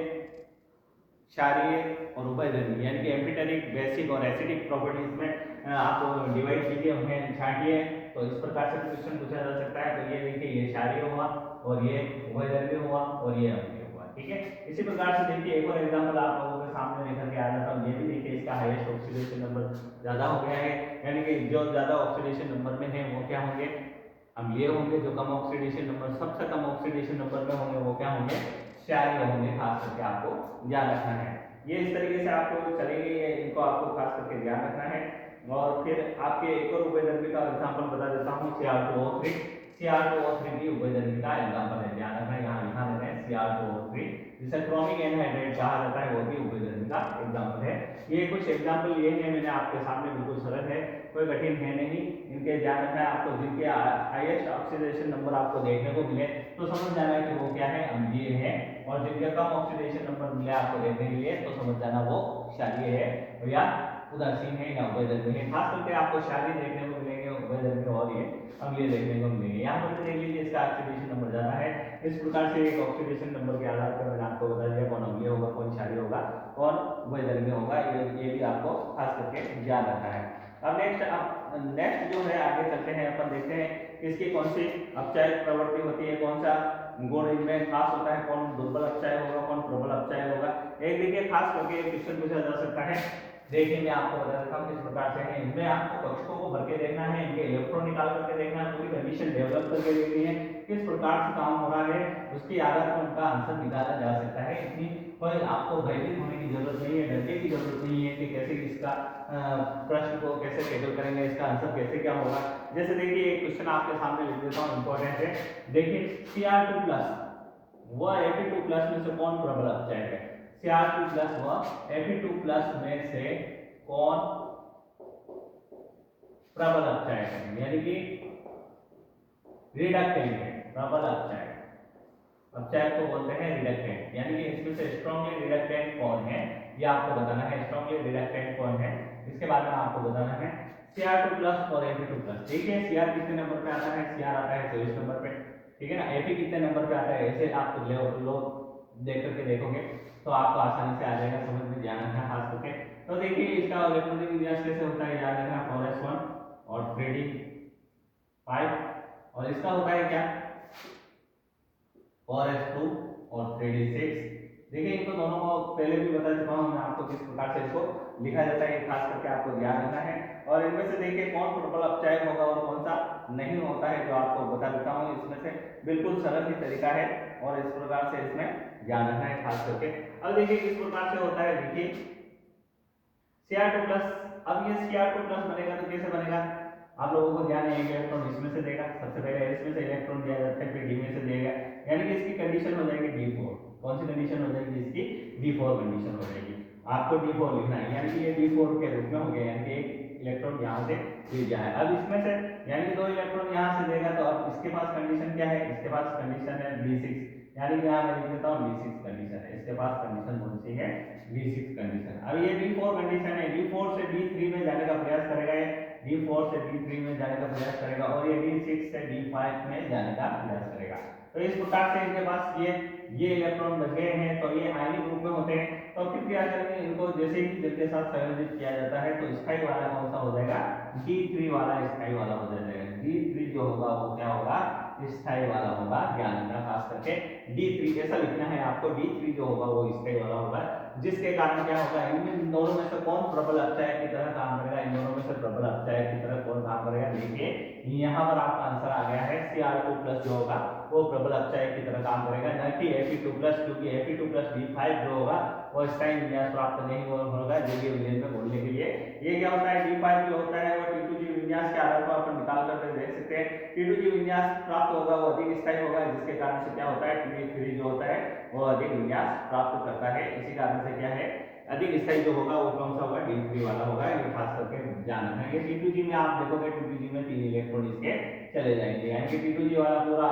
क्षारीय और उभयधर्मी, यानी कि एम्फीटेरिक, बेसिक और एसिडिक प्रॉपर्टीज में आप डिवाइड कीजिए, उन्हें छांटिए, तो इस प्रकार से क्वेश्चन पूछा जा सकता है। तो ये देखिए ये क्षारीय हुआ और ये उभयधर्मी हुआ और ये अम्लीय हुआ, ठीक है। इसी प्रकार से देखिए एक और एग्जांपल आप लोगों के सामने लेकर के आ जाता हूँ। ये भी देखिए इसका हाईएस्ट ऑक्सीडेशन नंबर ज्यादा हो गया है, यानी कि जो ज्यादा ऑक्सीडेशन नंबर में है वो क्या होंगे, अम्लीय होंगे। जो कम ऑक्सीडेशन नंबर, सबसे कम ऑक्सीडेशन नंबर में होंगे वो क्या होंगे, क्षारीय होंगे। खास करके आपको ध्यान रखना है, ये इस तरीके से आपको चलेंगे, इनको आपको खास करके ध्यान रखना है। और फिर आपके एक और उभयधर्मी का एग्जांपल बता देता हूँ, Cr2O3। Cr2O3 की उभयधर्मी का एग्जांपल है, ध्यान रखना यहाँ लिखा देते हैं Cr2O3, जिसे क्रोमिक एनहाइड्राइड कहा जाता है, वो भी उभयधर्मी का एग्जांपल है। ये कुछ एग्जांपल ये है मैंने आपके सामने, बिल्कुल सरल है, कोई कठिन है नहीं। इनके ध्यान रखना है आपको, जिनके हाईएस्ट ऑक्सीडेशन नंबर आपको देखने को मिले तो समझ जाना है कि वो क्या है, अम्लीय है, और जिनके कम ऑक्सीडेशन नंबर मिले आपको देखने के लिए तो समझ जाना वो क्षारीय है या उदासीन है या उभयधर्मी है। खास करके आपको क्षारीय देखने को मिलेंगे, उभयधर्मी और ये अम्लीय देखने को मिलेंगे। यहाँ पर देख लीजिए इसका ऑक्सीडेशन नंबर ज्यादा है। इस प्रकार से एक ऑक्सीडेशन नंबर के आधार पर मैंने आपको बता दिया कौन अम्लीय होगा, कौन क्षारीय होगा, कौन उभयधर्मी होगा, ये भी आपको खास करके ध्यान रखना है। अब नेक्स्ट जो है आगे चलते हैं, अपन देखते हैं इसकी कौन सी अपचायक प्रवृत्ति होती है, कौन सा गुण इनमें खास होता है, कौन दुर्बल अपचाय होगा, कौन प्रबल अपचाय होगा। एक देखिए खास करके क्वेश्चन पूछा जा सकता है, देखिए मैं आपको बता देता हूँ किस प्रकार से है। इनमें आपको कक्षकों को भर के देखना है, इनके इलेक्ट्रॉन निकाल करके देखना है, पूरी कंडीशन डेवलप करके देखनी है, किस प्रकार से काम हो रहा है, उसके आधार पर उनका आंसर निकाला जा सकता है। इतनी कोई आपको भयभीत होने की जरूरत नहीं है, डरने की जरूरत नहीं है कि कैसे इसका प्रश्न को कैसे टैकल करेंगे, इसका आंसर कैसे क्या होगा। जैसे देखिए एक क्वेश्चन आपके सामने लिख देता हूँ, इंपॉर्टेंट है। देखिए Cr2+ व Fe2+ में से कौन प्रबल अपचायक है? Cr2+ व Fe2+ में से कौन प्रबल अपचायक है, यानी कि रिडक्टेंट है, प्रबल अपचायक। अपचायक को बोलते हैं रिडक्टेंट, यानी कि इसमें से स्ट्रांगली रिडक्टेंट कौन है ये आपको बताना है। स्ट्रांगली रिडक्टेंट कौन है इसके बारे में आपको बताना है। Cr2+ और Fe2+। ठीक है, Cr कितने नंबर पे आता है? Cr आता है 24 नंबर पे, ठीक है ना। Fe कितने नंबर पे आता है? ऐसे आप लोग देख करके देखोगे तो आपको आसानी से आ जाएगा, समझ में ध्यान रखना खास करके। तो देखिए इसका इलेक्ट्रॉनिक विन्यास कैसे होता है, याद रखना 4s1 और 3d5, और इसका होता है क्या 4s2 और 3d6। देखिए इनको दोनों को पहले भी बता चुका हूं मैं आपको किस प्रकार से इसको लिखा जाता है, खास करके आपको ध्यान रखना है। और इनमें से देखिए कौन प्रबल अपचायक होगा और कौन सा नहीं होता है, जो आपको बता देता हूँ। इसमें से बिल्कुल सरल ही तरीका है और इस प्रकार से इसमें ध्यान रखना है खास करके। अब देखिए किस प्रकार से होता है, देखिए Cr2+। अब ये Cr2+ बनेगा तो कैसे बनेगा, आप लोगों को ध्यान है, एक इलेक्ट्रॉन इसमें से देगा, सबसे पहले इसमें से इलेक्ट्रॉन दिया जाता है, फिर डी में से देगा, यानी कि इसकी कंडीशन हो जाएगी d4। कौन सी कंडीशन हो जाएगी इसकी? d4 कंडीशन हो जाएगी। आपको d4 लिखना है, यानी कि ये d4 के रूप में हो गया, यानी कि एक इलेक्ट्रॉन यहाँ से दिया है। अब इसमें से यानी कि 2 इलेक्ट्रॉन यहाँ से देगा, तो अब इसके पास कंडीशन क्या है? इसके पास कंडीशन है d6, यानी कि यहाँ मैं लिख देता हूँ d6 कंडीशन है। इसके पास कंडीशन कौन सी है? d6 condition. अब ये d4 कंडीशन है, d4 से d3 में जाने का प्रयास करेगा, ये d4 से d3 में जाने का प्रयास करेगा, और ये d6 से d5 में जाने का प्रयास करेगा। तो इस प्रकार से इनके पास ये इलेक्ट्रॉन बच गए हैं, तो ये आयनिक रूप में होते हैं। तो फिर क्या करेंगे, इनको जैसे ही जल के साथ संयोजित किया जाता है तो स्थायी वाला कौन सा हो जाएगा? d3 वाला स्थायी वाला हो जाएगा। d3 जो होगा वो क्या होगा? स्थायी वाला होगा। ध्यान रखना खास करके d3 ऐसा लिखना है आपको, d3 जो होगा वो स्थायी वाला होगा, जिसके कारण क्या होगा, इनमें दोनों में से कौन प्रबल अपचायक की तरह काम करेगा? इन दोनों में से प्रबल अपचायक की तरह कौन काम करेगा? देखिए यहाँ पर आपका आंसर आ गया है, Cr2+ जो होगा वो प्रबल अपचायक की तरह काम करेगा, न कि Fe2+, क्योंकि Fe2+ d5 जो होगा वो स्थायी विन्यास प्राप्त नहीं होगा। जलीय विलयन में बोलने के लिए ये क्या होता है, d5 जो होता है वो T2G विन्यास के आधार पर अपन निकाल कर देख सकते हैं। T2G विन्यास प्राप्त होगा वो अधिक स्थायी होगा, जिसके कारण से क्या होता है, T3 जो होता है वो अधिक विन्यास प्राप्त करता है। इसी कारण से क्या है, अधिक स्थायी जो होगा वो कौन सा होगा? d3 वाला होगा। ये खास करके ध्यान रखना है। T2G में आप देखोगे T2G में 3 इलेक्ट्रॉन इसके चले जाएंगे, यानी कि T2G वाला पूरा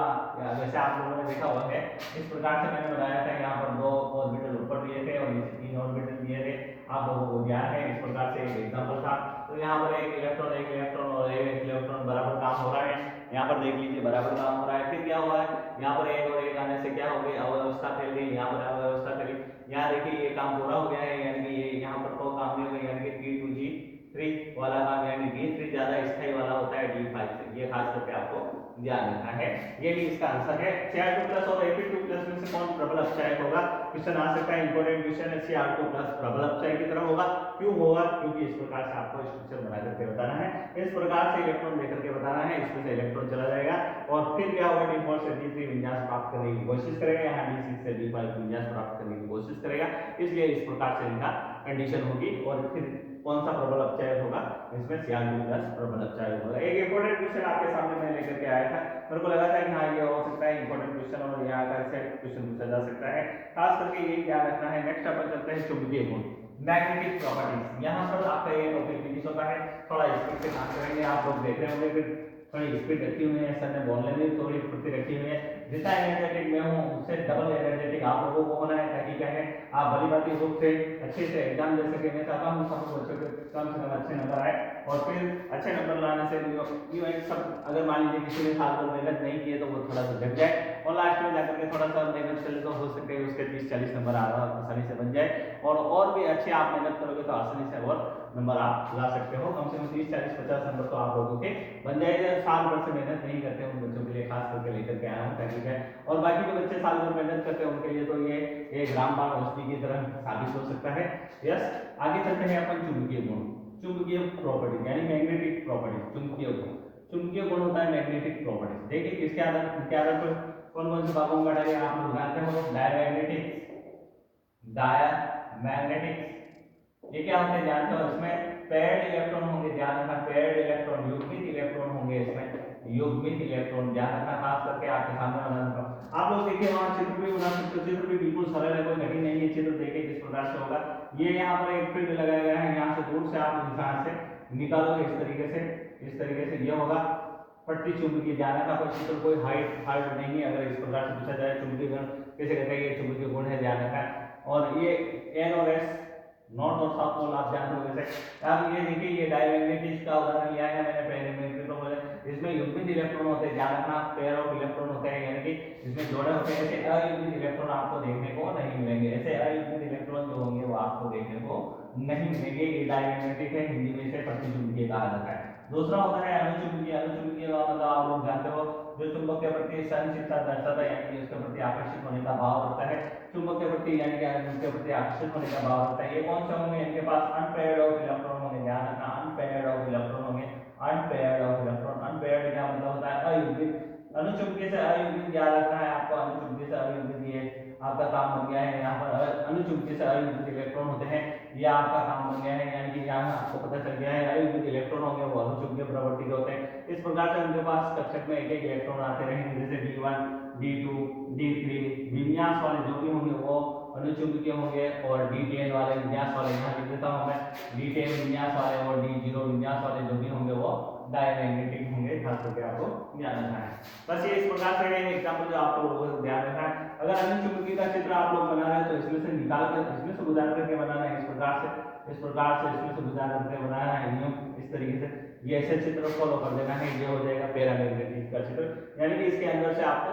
जैसे आप लोगों ने देखा हुआ है, इस प्रकार से मैंने बताया था। यहाँ पर 2 ऑर्बिटल ऊपर दिए थे और नीचे 3 ऑर्बिटल दिए थे, आप लोगों को ध्यान है। इस प्रकार से एक एग्जांपल था। तो यहाँ पर एक इलेक्ट्रॉन और एक इलेक्ट्रॉन बराबर काम हो रहा है, यहाँ पर देख लीजिए बराबर काम हो रहा है। फिर क्या हुआ है, यहाँ पर एक और एक आने से क्या हो गई, अव्यवस्था फैल गई, यहाँ पर अव्यवस्था फैली। यहाँ देखिए ये काम पूरा हो गया है, यानी कि ये यहाँ पर तो काम नहीं हो गया, यानी कि T2G3 वाला काम, यानी d3 ज्यादा स्थायी वाला होता है d5 से। ये खास करके आपको ध्यान रखना है, ये भी इसका आंसर है। Cr2+ और Fe2+ में से कौन प्रबल अपचायक होगा? क्वेश्चन आ सकता है, इंपॉर्टेंट क्वेश्चन है। Cr2+ प्रबल अपचायक की तरह होगा। क्यों होगा? क्योंकि इस प्रकार से आपको स्ट्रक्चर बना करके बताना है, इस प्रकार से इलेक्ट्रॉन लेकर के बताना है। इसमें से इलेक्ट्रॉन चला जाएगा और फिर क्या होगा, d4 से d3 विन्यास प्राप्त करने की कोशिश करेगा, यहाँ d6 से d5 विन्यास प्राप्त करने की कोशिश करेगा। इसलिए इस प्रकार से इनका कंडीशन होगी और फिर कौन सा प्रबल अपचय होगा, इसमें Cr2 प्लस प्रबल अपचय होगा। एक इंपॉर्टेंट क्वेश्चन आपके सामने मैं लेकर के आया था, मेरे को लगा था कि हाँ ये हो सकता है इंपॉर्टेंट क्वेश्चन और यहाँ का से क्वेश्चन पूछा जा सकता है, खास करके ये ध्यान रखना है। नेक्स्ट अपन चलते हैं चुंबकीय गुण, मैग्नेटिक प्रॉपर्टीज। यहाँ पर आपका ये टॉपिक फिनिश होता है, थोड़ा स्पीड से काम करेंगे, आप लोग देख रहे होंगे फिर थोड़ी स्पीड रखी हुई है, सर ने बोलने में थोड़ी फुर्ती रखी हुई है। जितना एनर्जेटिक मैं हूँ उससे डबल एनर्जेटिक आप लोगों को होना है, ताकि क्या है आप भली भांति रूप से अच्छे से एग्जाम दे सके। मैं चाहता हूँ सब बच्चों के कम से कम अच्छे नंबर आए, और फिर अच्छे नंबर लाने से सब अगर मान लीजिए किसी ने साल भर मेहनत नहीं की है तो वो थोड़ा सा जग जाए, और लास्ट में जाकर के थोड़ा सा मेहनत कर ले तो हो सकता है उसके 30-40 नंबर आसानी से बन जाए, और भी अच्छे आप मेहनत करोगे तो आसानी से और नंबर आप ला सकते हो। कम से कम 30-40-50 नंबर तो आप लोगों के बन जाएगा। साल भर से मेहनत नहीं करते उन बच्चों के लिए खास करके लेकर के आया हूँ, ताकि है और बाकी जो बच्चे साल भर मेहनत करते हैं उनके लिए तो ये एक रामबाण औषधि की तरह साबित हो सकता है। यस, आगे चलते हैं अपन चुंबकीय गुण, चुंबकीय प्रॉपर्टी यानी मैग्नेटिक प्रॉपर्टी। चुंबकीय गुण, चुंबकीय गुण होता है मैग्नेटिक प्रॉपर्टी। देखिए किसके आधार पर कौन कौन से भागों में बांटा गया आप लोग जानते हो, डायमैग्नेटिक्स, ये क्या होते हैं जानते हो, इसमें पेयर्ड इलेक्ट्रॉन होंगे, ध्यान रखना, पेयर्ड इलेक्ट्रॉन, युग्मित इलेक्ट्रॉन होंगे, इसमें युग्मित इलेक्ट्रॉन, ध्यान रखना, खास करके आपके सामने बनाना। आप लोग देखिए वहां चित्र भी बना सकते हो, चित्र भी बिल्कुल सरल है, कोई कठिन नहीं है। चित्र देखिए किस प्रकार से होगा, ये यहाँ पर एक फील्ड लगाया गया है, यहाँ से दूर से आप निशान से निकालोगे इस तरीके से ये होगा पट्टी चुंबकीय, ध्यान रखना कोई चित्र कोई हार्ड नहीं है। अगर इस प्रकार से पूछा जाए चुंबकीय गुण कैसे कहते हैं, ये चुंबकीय गुण है, ध्यान रखना। और ये एन और एस नॉर्थ और साउथ पोल आप जानते हो जैसे। अब ये देखिए ये डायमैग्नेटिक्स का उदाहरण लिया है मैंने पहले में, इसमें युग्मित इलेक्ट्रॉन होते हैं, ध्यान रखना, पेयर ऑफ इलेक्ट्रॉन होते हैं, यानी कि इसमें जोड़े होते हैं। ऐसे अयुग्मित इलेक्ट्रॉन आपको देखने को नहीं मिलेंगे, ऐसे अयुग्मित इलेक्ट्रॉन जो होंगे वो आपको देखने को नहीं मिलेंगे। ये डायमैग्नेटिक है, हिंदी में इसे प्रतिचुंबकीय कहा जाता है। दूसरा होता है अनुचुंबकीय। अनुचुंबकीय का मतलब आप लोग जानते हो, जो चुंबक के प्रति सहनशीलता दर्शाता है, यानी कि उसके प्रति आकर्षित होने का भाव होता है, चुंबक के प्रति यानी कि उसके प्रति आकर्षित होने का भाव होता है। ये कौन से होंगे, इनके पास अनपेयर्ड ऑफ इलेक्ट्रॉन होंगे, ध्यान रखना, अनपेयर्ड ऑफ इलेक्ट्रॉन होंगे, अनपेयर्ड ऑफ इलेक्ट्रॉन। अनपेयर्ड क्या मतलब होता है, अयुग्मित। अनुचुंबकीय से अयुग्मित याद रखना है आपको, अनुचुंबकीय से अयुग्मित ये आपका काम बन गया है। यहाँ पर अनुचुंबकीय से अयुग्मित इलेक्ट्रॉन होते हैं, ये आपका काम बन गया है, यानी कि यहाँ आपको पता चल गया है अयुग्मित इलेक्ट्रॉन होंगे वो अनुचुंबकीय प्रवृत्ति के होते हैं। इस प्रकार से उनके पास कक्षक में एक एक इलेक्ट्रॉन आते रहेंगे, जैसे D1, D2, D3 विन्यास वाले जो भी होंगे वो अनुचुंबकीय होंगे, और D10 वाले विन्यास वाले, यहाँ लिख देता हूँ मैं, D10 विन्यास वाले और D0 विन्यास वाले जो भी होंगे वो डायमैग्नेटिक होंगे, खास करके आपको ध्यान रखना है। बस ये इस प्रकार से एग्जाम्पल जो आप लोगों को ध्यान रखना है। अगर अनुचुंबकीय का चित्र आप लोग बना रहे हैं तो इसमें से निकाल कर इसमें से गुजार करके बनाना है, इस प्रकार से इसमें से गुजार करके बनाना है, नियम इस तरीके से ये ऐसे चित्र फॉलो कर देना है, ये हो जाएगा पैरामैग्नेटिक का चित्र, यानी कि इसके अंदर से आपको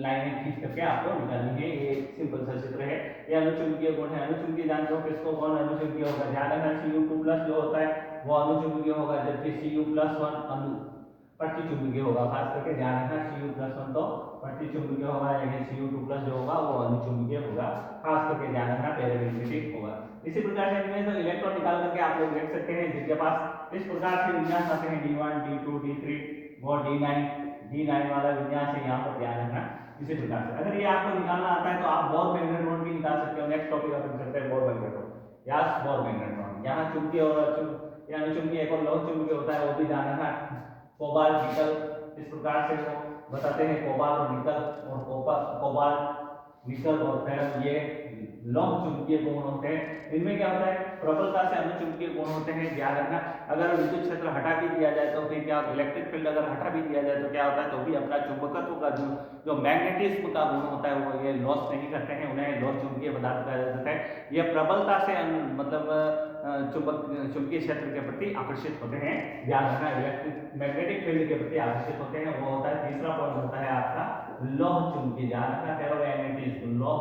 लाइनें खींच करके आपको निकालनी है। ये सिंपल सा चित्र है, ये अनुचुंबकीय गुण है। अनुचुंबकीय जानते हो किसको, कौन अनुचुंबकीय होगा, ध्यान रखना, Cu2+ जो होता है वो अनुचुंबकीय होगा, जबकि Cu+1 प्रतिचुंबकीय होगा। खास करके ध्यान रखना, Cu+1 तो प्रतिचुंबकीय होगा, लेकिन Cu2+ जो होगा वो अनुचुंबकीय होगा, खास करके ध्यान रखना, पैरामैग्नेटिक होगा। इसी प्रकार से इनमें तो इलेक्ट्रॉन निकाल करके आप लोग देख सकते हैं, जिनके पास इस प्रकार से विन्यास आते हैं, D1, D2, D3 और D9 वाला विन्यास है, यहाँ पर ध्यान रखना। इसी प्रकार से अगर ये आपको निकालना आता है तो आप बोर मैग्नेट्रॉन भी निकाल सकते हो। नेक्स्ट टॉपिक अपन चलते हैं bore magnetron. Yes, bore magnetron, यहाँ चुंबकीय और अनुचुंबकीय एक और लौह चुंबकीय होता है, वो भी जान रखना। कोबाल्ट, निकल, इस प्रकार से वो बताते हैं, कोबाल्ट और निकल, और कोबाल्ट, निकल और फिर ये लौह चुंबकीय गुण होते हैं। इनमें क्या होता है, प्रबलता से अनुचुंबकीय गुण होते हैं, ध्यान रखना। अगर विद्युत क्षेत्र हटा भी दिया जाए तो फिर क्या, इलेक्ट्रिक फील्ड अगर हटा भी दिया जाए तो क्या होता है, तो भी अपना चुंबकत्व का जो मैग्नेटिज्म का गुण होता है वो ये लॉस नहीं करते हैं, उन्हें लौह चुंबकीय पदार्थ कहा जाता है। ये प्रबलता से मतलब चुंबकीय क्षेत्र के प्रति आकर्षित होते हैं, ध्यान रखना, इलेक्ट्रिक मैग्नेटिक फील्ड के प्रति आकर्षित होते हैं। वो होता है तीसरा पॉइंट होता है आपका लौह चुंबकीय, ध्यान रखना, फेरोमैग्नेटिज्म, लौह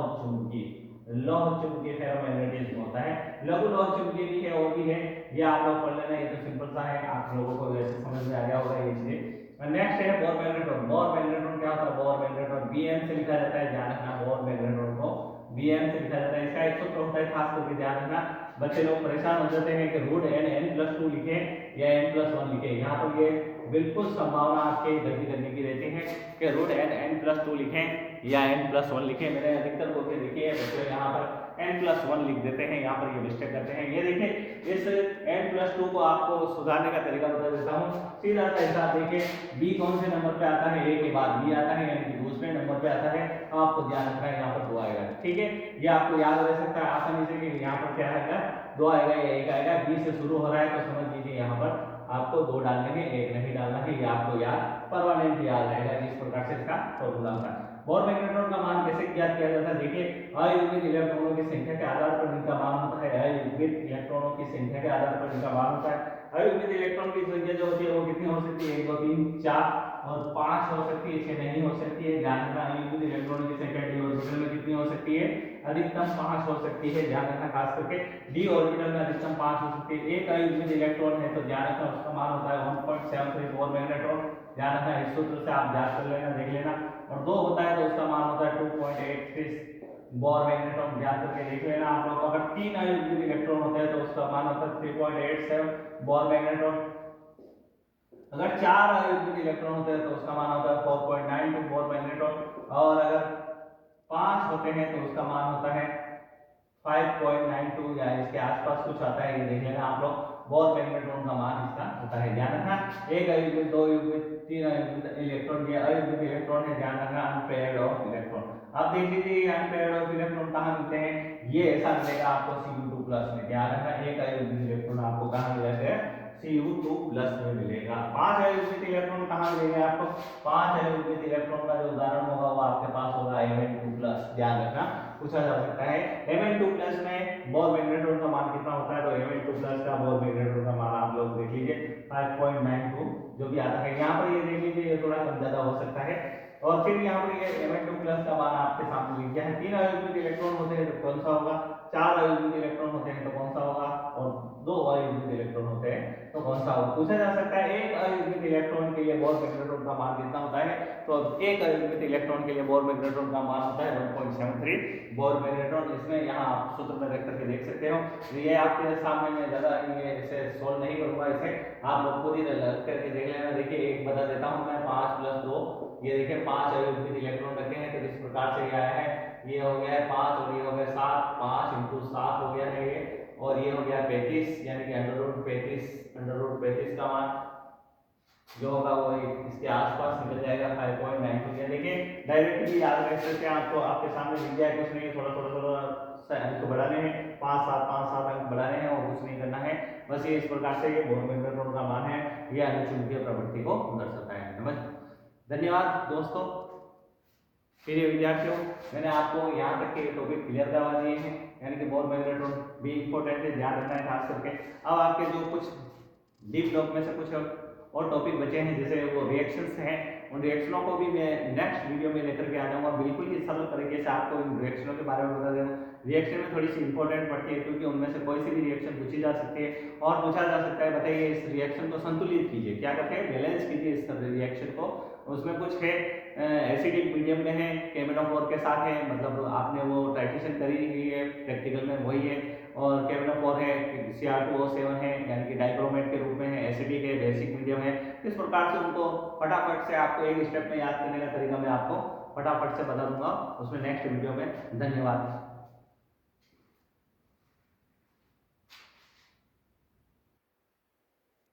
चुंबकीय फेरोमैग्नेटिज्म होता है। लघु लौह चुंबकीय भी है, और भी है, ये आप लोग पढ़ लेना, ये तो सिंपल सा है, आप लोगों को वैसे समझ में आ गया होगा ये चीजें। नेक्स्ट है बोर मैग्नेट्रॉन। बोर मैग्नेट्रॉन क्या होता है, बोर मैग्नेट्रॉन Bm से लिखा जाता है, ध्यान रखना, बोर मैग्नेट्रॉन को Bm से लिखा जाता है। इसका एक सूत्र होता है, खास करके ध्यान रखना, बच्चे लोग परेशान हो जाते हैं कि √n+2 लिखे या n+1 लिखे। यहाँ पर ये बिल्कुल संभावना आपके गलती करने की रहती है कि √n+2 लिखें या n+1 लिखें। मैंने अधिकतर को देखी है बच्चों, यहाँ पर n+1 लिख देते हैं, यहाँ पर ये मिस्टेक करते हैं। ये देखिए इस n+2 को आपको सुधारने का तरीका बता देता हूँ। सीधा सा हिसाब देखिए, b कौन से नंबर पे आता है, a के बाद b आता है, यानी कि दूसरे नंबर पे आता है। आपको ध्यान रखना है यहाँ पर 2 आएगा, ठीक है। ये आपको याद रह सकता है आसानी से कि यहाँ पर क्या आएगा, 2 आएगा या 1 आएगा। b से शुरू हो रहा है तो समझ लीजिए यहाँ पर आपको 2 डालने हैं, 1 नहीं डालना है। ये आपको याद परमानेंट याद रहेगा। इस प्रकार से इसका फॉर्मूला होता है। बोर मैग्नेट्रॉन का मान कैसे ज्ञात किया जाता है, देखिए अयुग्मित इलेक्ट्रॉनों की संख्या के आधार पर इनका मान होता है। अयुग्मित इलेक्ट्रॉनों की संख्या के आधार पर इनका मान होता है। अयुग्मित इलेक्ट्रॉन की संख्या जो होती है वो कितनी हो सकती है, 1 2 3 4 और 5 हो सकती है, 6 नहीं हो सकती है। ध्यान रखना, अयुग्मित इलेक्ट्रॉनों की संख्या d ऑर्बिटल में कितनी हो सकती है, अधिकतम 5 हो सकती है। ध्यान रखना, खास करके d ऑर्बिटल में अधिकतम 5 हो सकती है। एक अयुग्मित इलेक्ट्रॉन है तो ध्यान रखना उसका मान होता है 1.73 बोर मैग्नेट्रॉन। ध्यान रखना, इस सूत्र से आप याद कर लेना, देख लेना। और 2 होता है तो उसका मान होता है 2.86 बोर मैग्नेट्रॉन। ध्यान करके देख लेना आप लोग। अगर 3 अयुग्मित इलेक्ट्रॉन होते हैं तो उसका मान होता है 3.87 बोर मैग्नेट्रॉन। अगर 4 अयुग्मित इलेक्ट्रॉन होते हैं तो उसका मान होता है 4.92 बोर मैग्नेट्रॉन। और अगर 5 होते हैं तो उसका मान होता है 5.92 या इसके आसपास कुछ आता है, ये देख लेना आप लोग। बोर मैग्नेट्रॉन का मान इसका होता है। ध्यान रखना, 1 अयुग्मित, 2 अयुग्मित, 3 अयुग्मित इलेक्ट्रॉन, ये अयुग्मित इलेक्ट्रॉन है। ध्यान रखना, अनपेयर्ड ऑफ इलेक्ट्रॉन। अब देख लीजिए अनपेयर्ड ऑफ इलेक्ट्रॉन कहाँ मिलते हैं, ये ऐसा मिलेगा आपको Cu2+ में। ध्यान रखना, 1 अयुग्मित इलेक्ट्रॉन आपको कहाँ मिलते हैं, Cu2+ में मिलेगा। 5 अयुग्मित इलेक्ट्रॉन कहाँ मिलेंगे आपको, 5 अयुग्मित इलेक्ट्रॉन का जो उदाहरण होगा वो आपके पास होगा Mn2+। ध्यान रखना, पूछा जा सकता है। Mn2+ में बोर मैग्नेट्रॉन का मान कितना होता है, तो Mn2+ का बोर मैग्नेट्रॉन का मान आप लोग देख लीजिए 5.92 जो भी आता है। यहाँ पर ये देख लीजिए, ये थोड़ा कम ज्यादा हो सकता है। और फिर यहाँ पर ये Mn2+ का मान आपके सामने लिख दिया है। 3 अयुग्मित इलेक्ट्रॉन होते हैं तो कौन सा होगा, 4 अयुग्मित इलेक्ट्रॉन होते हैं तो कौन सा होगा, और 2 अयुग्मित इलेक्ट्रॉन होते हैं तो कौन सा होगा। पूछा जा सकता है 1 अयुग्मित इलेक्ट्रॉन के लिए बोर मैग्नेट्रॉन का मान कितना होता है, तो 1 अयुग्मित इलेक्ट्रॉन के लिए बोर मैग्नेट्रॉन का मान होता है 1.73 बोर मैग्नेट्रॉन। इसमें यहाँ आप सूत्र में रख करके देख सकते हो। ये आपके सामने में ज्यादा ये इसे सोल्व नहीं करूंगा, इसे आप लोग खुद ही रख करके देख लेना। देखिए एक बता देता हूँ मैं, 5 + 2, ये देखिए 5 अयुग्मित इलेक्ट्रॉन रखे हैं तो इस प्रकार से ये आया है। ये हो गया है 5 और ये हो गया 7, 5 × 7 हो गया है ये, और ये हो गया 35, यानी कि √35 का मान जो होगा वो इसके आसपास निकल जाएगा 5.92। देखिए डायरेक्ट भी याद रख सकते हैं, आपको आपके सामने लिख दिया है, कुछ नहीं, थोड़ा अंक बढ़ाने हैं, 5 7 अंक बढ़ाने हैं और कुछ नहीं करना है। बस ये इस प्रकार से ये बोर मैग्नेट्रॉन का मान है, ये अनुचुंबकीय प्रवृत्ति को दर्शाता है। नमस्ते, धन्यवाद दोस्तों। प्रिय विद्यार्थियों, मैंने आपको यहाँ तक के टॉपिक क्लियर करवा दिए हैं, यानी कि बोर मैग्नेट्रॉन भी इंपॉर्टेंट है, ध्यान रखना है खास करके। अब आपके जो कुछ डीप टॉप में से कुछ और टॉपिक बचे हैं, जैसे वो रिएक्शंस हैं, उन रिएक्शनों को भी मैं नेक्स्ट वीडियो में लेकर के आ जाऊंगा। बिल्कुल ही सरल तरीके से आपको इन रिएक्शनों के बारे में बता दूंगा। रिएक्शन में थोड़ी सी इंपॉर्टेंट पड़ती है, क्योंकि उनमें से कोई सी भी रिएक्शन पूछी जा सकती है और पूछा जा सकता है, बताइए इस रिएक्शन को संतुलित कीजिए, क्या करते हैं, बैलेंस कीजिए इस रिएक्शन को। उसमें कुछ है एसिडिक मीडियम में है, KMnO4 के साथ है, मतलब आपने वो टाइट्रेशन करी हुई है प्रैक्टिकल में, वही है। और KMnO4 है, Cr2O7 है, यानी कि डाइक्रोमेट के रूप में है, एसिडिक है, बेसिक मीडियम है। इस प्रकार से उनको फटाफट से आपको एक स्टेप में याद करने का तरीका मैं आपको फटाफट से बता दूंगा उसमें नेक्स्ट वीडियो में। धन्यवाद।